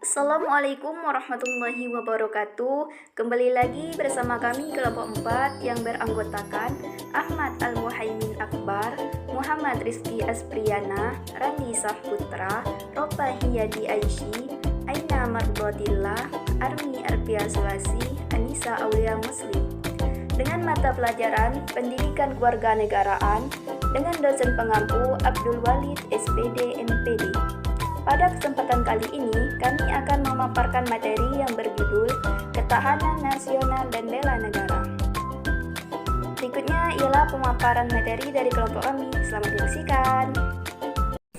Assalamualaikum warahmatullahi wabarakatuh. Kembali lagi bersama kami kelompok 4 yang beranggotakan Ahmad Al-Muhaimin Akbar, Muhammad Rizky Aspriyana, Randi Sahputra, Ropa Hiyadi Aishi, Aina Mardotillah, Armi Arpia Sulasi, Anissa Aulia Muslim. Dengan mata pelajaran Pendidikan Kewarganegaraan dengan dosen pengampu Abdul Walid SPD MPD. Pada kesempatan kali ini, kami akan memaparkan materi yang berjudul Ketahanan Nasional dan Bela Negara. Berikutnya ialah pemaparan materi dari kelompok kami. Selamat menyaksikan.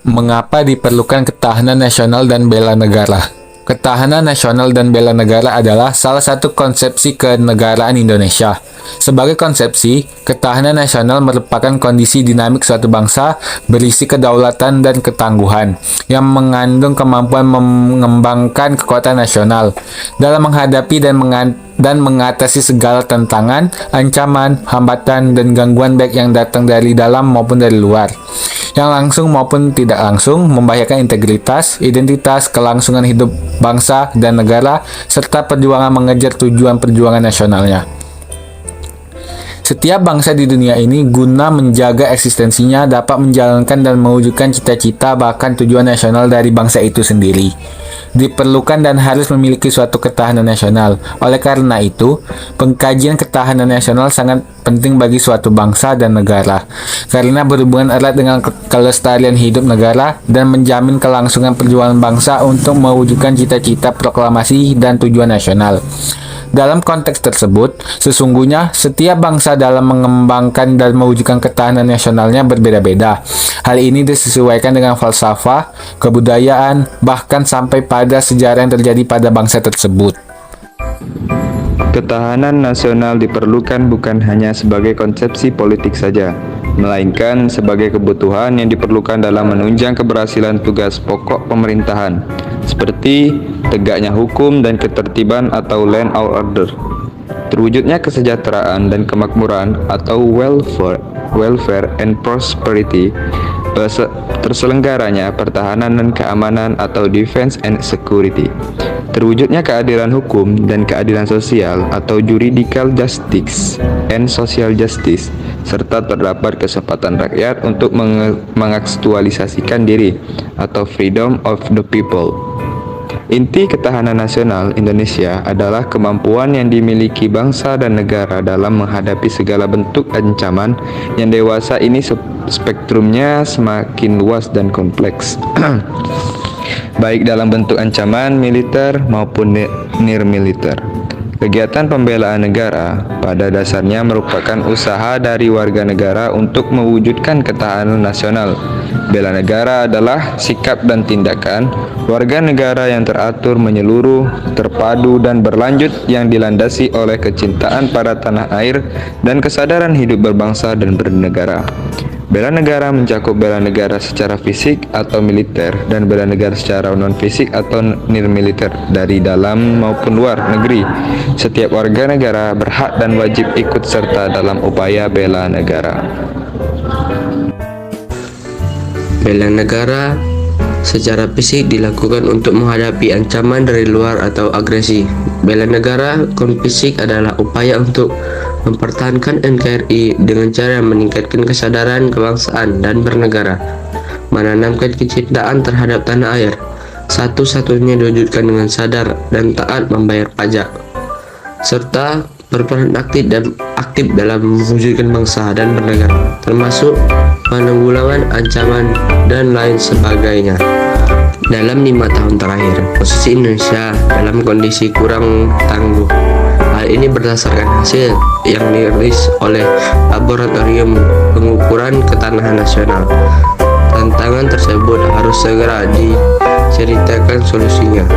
Mengapa diperlukan ketahanan nasional dan bela negara? Ketahanan nasional dan bela negara adalah salah satu konsepsi kenegaraan Indonesia. Sebagai konsepsi, ketahanan nasional merupakan kondisi dinamik suatu bangsa berisi kedaulatan dan ketangguhan yang mengandung kemampuan mengembangkan kekuatan nasional dalam menghadapi dan mengatasi segala tantangan, ancaman, hambatan, dan gangguan baik yang datang dari dalam maupun dari luar, yang langsung maupun tidak langsung membahayakan integritas, identitas, kelangsungan hidup bangsa dan negara, serta perjuangan mengejar tujuan perjuangan nasionalnya. Setiap bangsa di dunia ini guna menjaga eksistensinya dapat menjalankan dan mewujudkan cita-cita bahkan tujuan nasional dari bangsa itu sendiri. Diperlukan dan harus memiliki suatu ketahanan nasional. Oleh karena itu, pengkajian ketahanan nasional sangat penting bagi suatu bangsa dan negara, karena berhubungan erat dengan kelestarian hidup negara dan menjamin kelangsungan perjuangan bangsa untuk mewujudkan cita-cita, proklamasi, dan tujuan nasional. Dalam konteks tersebut, sesungguhnya setiap bangsa dalam mengembangkan dan mewujudkan ketahanan nasionalnya berbeda-beda. Hal ini disesuaikan dengan falsafah, kebudayaan, bahkan sampai pada sejarah yang terjadi pada bangsa tersebut. Ketahanan nasional diperlukan bukan hanya sebagai konsepsi politik saja, melainkan sebagai kebutuhan yang diperlukan dalam menunjang keberhasilan tugas pokok pemerintahan, seperti tegaknya hukum dan ketertiban atau land order, terwujudnya kesejahteraan dan kemakmuran atau welfare and prosperity, terselenggaranya pertahanan dan keamanan atau defense and security, terwujudnya keadilan hukum dan keadilan sosial atau juridical justice and social justice, serta terdapat kesempatan rakyat untuk mengaktualisasikan diri atau freedom of the people. Inti ketahanan nasional Indonesia adalah kemampuan yang dimiliki bangsa dan negara dalam menghadapi segala bentuk ancaman yang dewasa ini spektrumnya semakin luas dan kompleks. Baik dalam bentuk ancaman militer maupun nirmiliter. Kegiatan pembelaan negara pada dasarnya merupakan usaha dari warga negara untuk mewujudkan ketahanan nasional. Bela negara adalah sikap dan tindakan warga negara yang teratur, menyeluruh, terpadu, dan berlanjut yang dilandasi oleh kecintaan pada tanah air dan kesadaran hidup berbangsa dan bernegara. Bela negara mencakup bela negara secara fisik atau militer dan bela negara secara non-fisik atau nirmiliter dari dalam maupun luar negeri. Setiap warga negara berhak dan wajib ikut serta dalam upaya bela negara. Bela negara secara fisik dilakukan untuk menghadapi ancaman dari luar atau agresi. Bela negara non-fisik adalah upaya untuk mempertahankan NKRI dengan cara meningkatkan kesadaran kebangsaan dan bernegara, menanamkan kecintaan terhadap tanah air, satu-satunya diwujudkan dengan sadar dan taat membayar pajak, serta berperan aktif dalam mewujudkan bangsa dan bernegara, termasuk penanggulangan ancaman dan lain sebagainya. Dalam 5 tahun terakhir, posisi Indonesia dalam kondisi kurang tangguh. Hal ini berdasarkan hasil yang dirilis oleh Laboratorium Pengukuran Ketahanan Nasional. Tantangan tersebut harus segera diceritakan solusinya.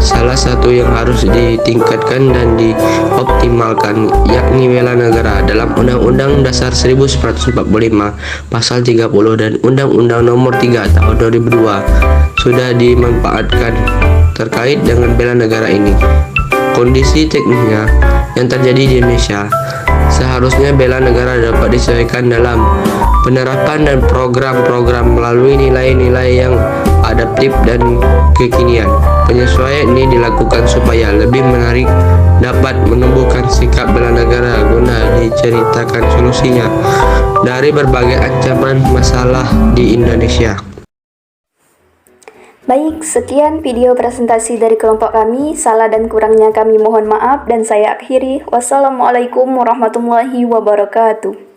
Salah satu yang harus ditingkatkan dan dioptimalkan yakni bela negara dalam Undang-Undang Dasar 1945 Pasal 30 dan Undang-Undang Nomor 3 Tahun 2002 sudah dimanfaatkan terkait dengan bela negara ini. Kondisi teknisnya yang terjadi di Indonesia, seharusnya bela negara dapat disesuaikan dalam penerapan dan program-program melalui nilai-nilai yang ada adaptif dan kekinian. Penyesuaian ini dilakukan supaya lebih menarik, dapat menumbuhkan sikap bela negara guna diceritakan solusinya dari berbagai ancaman masalah di Indonesia. Baik, sekian video presentasi dari kelompok kami. Salah dan kurangnya kami mohon maaf dan saya akhiri. Wassalamualaikum warahmatullahi wabarakatuh.